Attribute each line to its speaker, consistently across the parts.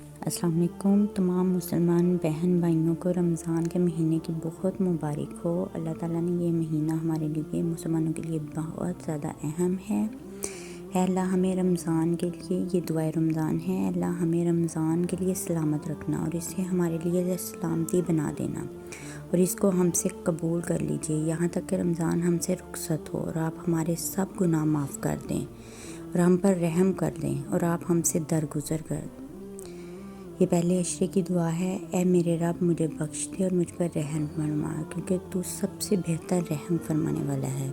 Speaker 1: السلام علیکم تمام مسلمان بہن بھائیوں کو رمضان کے مہینے کی بہت مبارک ہو۔ اللہ تعالیٰ نے یہ مہینہ ہمارے لیے مسلمانوں کے لیے بہت زیادہ اہم ہے۔ اے اللہ ہمیں رمضان کے لیے، یہ دعائے رمضان ہے، اللہ ہمیں رمضان کے لیے سلامت رکھنا اور اسے ہمارے لیے سلامتی بنا دینا اور اس کو ہم سے قبول کر لیجئے یہاں تک کہ رمضان ہم سے رخصت ہو، اور آپ ہمارے سب گناہ معاف کر دیں اور ہم پر رحم کر دیں اور آپ ہم سے درگزر کر دیں۔ یہ پہلے عشرے کی دعا ہے۔ اے میرے رب مجھے بخش دے اور مجھ پر رحم فرما، کیونکہ تو سب سے بہتر رحم فرمانے والا ہے۔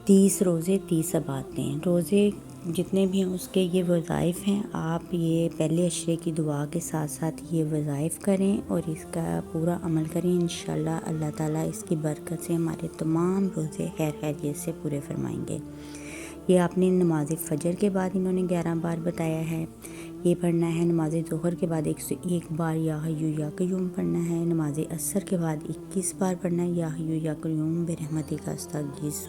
Speaker 1: 30 روزے 30 باتیں، روزے جتنے بھی ہیں اس کے یہ وظائف ہیں۔ آپ یہ پہلے عشرے کی دعا کے ساتھ ساتھ یہ وظائف کریں اور اس کا پورا عمل کریں، انشاءاللہ اللہ تعالیٰ اس کی برکت سے ہمارے تمام روزے خیر خیریت سے پورے فرمائیں گے۔ یہ آپ نے نماز فجر کے بعد انہوں نے 11 بار بتایا ہے۔ یہ پڑھنا ہے نماز ظہر کے بعد 101 بار یا حی یا قیوم پڑھنا ہے۔ نماز عصر کے بعد 21 بار پڑھنا ہے یا حی یا قیوم برحمتک استغیث،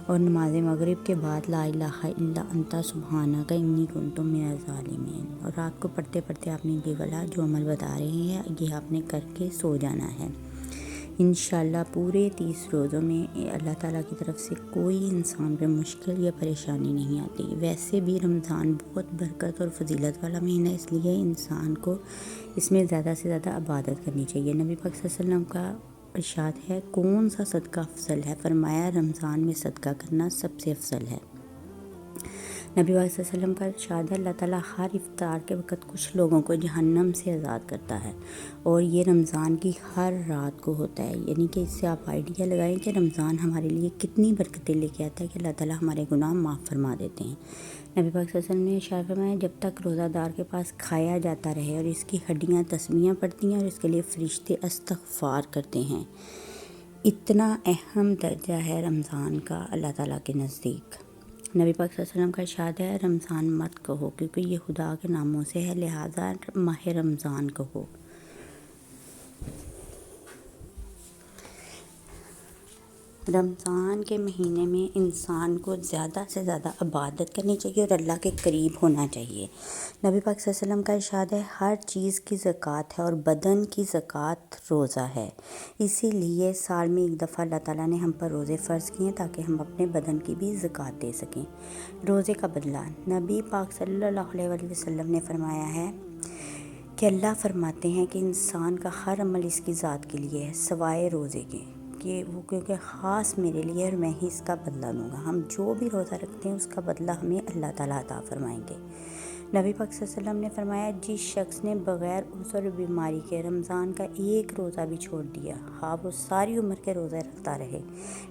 Speaker 1: اور نماز مغرب کے بعد لا الہ الا انت سبحانک انی کنت من الظالمین۔ اور رات کو پڑھتے پڑھتے آپ نے یہ والا جو عمل بتا رہے ہیں یہ آپ نے کر کے سو جانا ہے۔ انشاءاللہ پورے 30 روزوں میں اللہ تعالیٰ کی طرف سے کوئی انسان پہ مشکل یا پریشانی نہیں آتی۔ ویسے بھی رمضان بہت برکت اور فضیلت والا مہینہ ہے، اس لیے انسان کو اس میں زیادہ سے زیادہ عبادت کرنی چاہیے۔ نبی پاک صلی اللہ علیہ وسلم کا ارشاد ہے، کون سا صدقہ افضل ہے؟ فرمایا رمضان میں صدقہ کرنا سب سے افضل ہے۔ نبی پاک صلی اللہ علیہ وسلم کا ارشاد ہے، اللہ تعالیٰ ہر افطار کے وقت کچھ لوگوں کو جہنم سے آزاد کرتا ہے، اور یہ رمضان کی ہر رات کو ہوتا ہے۔ یعنی کہ اس سے آپ آئیڈیا لگائیں کہ رمضان ہمارے لیے کتنی برکتیں لے کے آتا ہے کہ اللہ تعالیٰ ہمارے گناہ معاف فرما دیتے ہیں۔ نبی پاک صلی اللہ علیہ وسلم نے ارشاد فرمایا، جب تک روزہ دار کے پاس کھایا جاتا رہے اور اس کی ہڈیاں تسبیحاں پڑھتی ہیں اور اس کے لیے فرشتے استغفار کرتے ہیں۔ اتنا اہم درجہ ہے رمضان کا اللہ تعالیٰ کے نزدیک۔ نبی پاک صلی اللہ علیہ وسلم کا ارشاد ہے، رمضان مت کہو کیونکہ یہ خدا کے ناموں سے ہے، لہٰذا ماہ رمضان کہو۔ رمضان کے مہینے میں انسان کو زیادہ سے زیادہ عبادت کرنی چاہیے اور اللہ کے قریب ہونا چاہیے۔ نبی پاک صلی اللہ علیہ وسلم کا ارشاد ہے، ہر چیز کی زکوٰۃ ہے اور بدن کی زکوٰۃ روزہ ہے۔ اسی لیے سال میں ایک دفعہ اللہ تعالیٰ نے ہم پر روزے فرض کیے تاکہ ہم اپنے بدن کی بھی زکوٰۃ دے سکیں۔ روزے کا بدلہ، نبی پاک صلی اللہ علیہ وسلم نے فرمایا ہے کہ اللہ فرماتے ہیں کہ انسان کا ہر عمل اس کی ذات کے لیے ہے سوائے روزے کے، کہ وہ کیونکہ خاص میرے لیے اور میں ہی اس کا بدلہ لوں گا۔ ہم جو بھی روزہ رکھتے ہیں اس کا بدلہ ہمیں اللہ تعالیٰ عطا فرمائیں گے۔ نبی پاک صلی اللہ علیہ وسلم نے فرمایا، جس شخص نے بغیر عذر و بیماری کے رمضان کا ایک روزہ بھی چھوڑ دیا، ہاں وہ ساری عمر کے روزے رکھتا رہے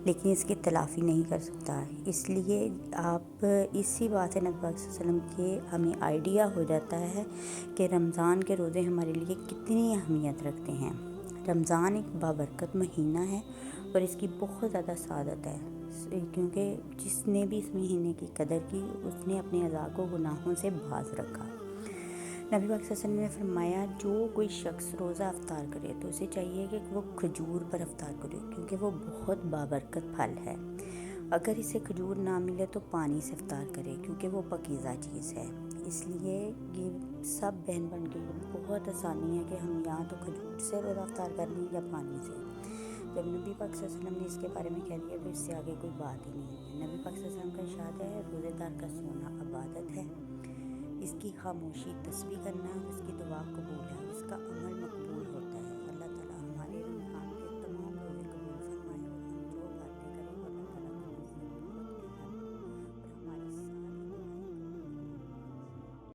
Speaker 1: لیکن اس کی تلافی نہیں کر سکتا۔ اس لیے آپ اسی بات سے نبی پاک صلی اللہ علیہ وسلم کے ہمیں آئیڈیا ہو جاتا ہے کہ رمضان کے روزے ہمارے لیے کتنی اہمیت رکھتے ہیں۔ رمضان ایک بابرکت مہینہ ہے اور اس کی بہت زیادہ سعادت ہے، کیونکہ جس نے بھی اس مہینے کی قدر کی اس نے اپنے اعضاء کو گناہوں سے باز رکھا۔ نبی پاک صلی اللہ علیہ وسلم نے فرمایا، جو کوئی شخص روزہ افطار کرے تو اسے چاہیے کہ وہ کھجور پر افطار کرے کیونکہ وہ بہت بابرکت پھل ہے۔ اگر اسے کھجور نہ ملے تو پانی سے افطار کرے کیونکہ وہ پاکیزہ چیز ہے۔ اس لیے یہ سب بہن بن کے بہت آسانی ہے کہ ہم یا تو کھجور سے روزہ افطار کر لیں یا پانی سے۔ جب نبی پاک صلی اللہ علیہ وسلم نے اس کے بارے میں کہہ دیا تو اس سے آگے کوئی بات ہی نہیں ہے۔ نبی پاک صلی اللہ علیہ وسلم کا ارشاد ہے، روزے دار کا سونا عبادت ہے، اس کی خاموشی تسبیح کرنا اور اس کی دعا قبول ہے۔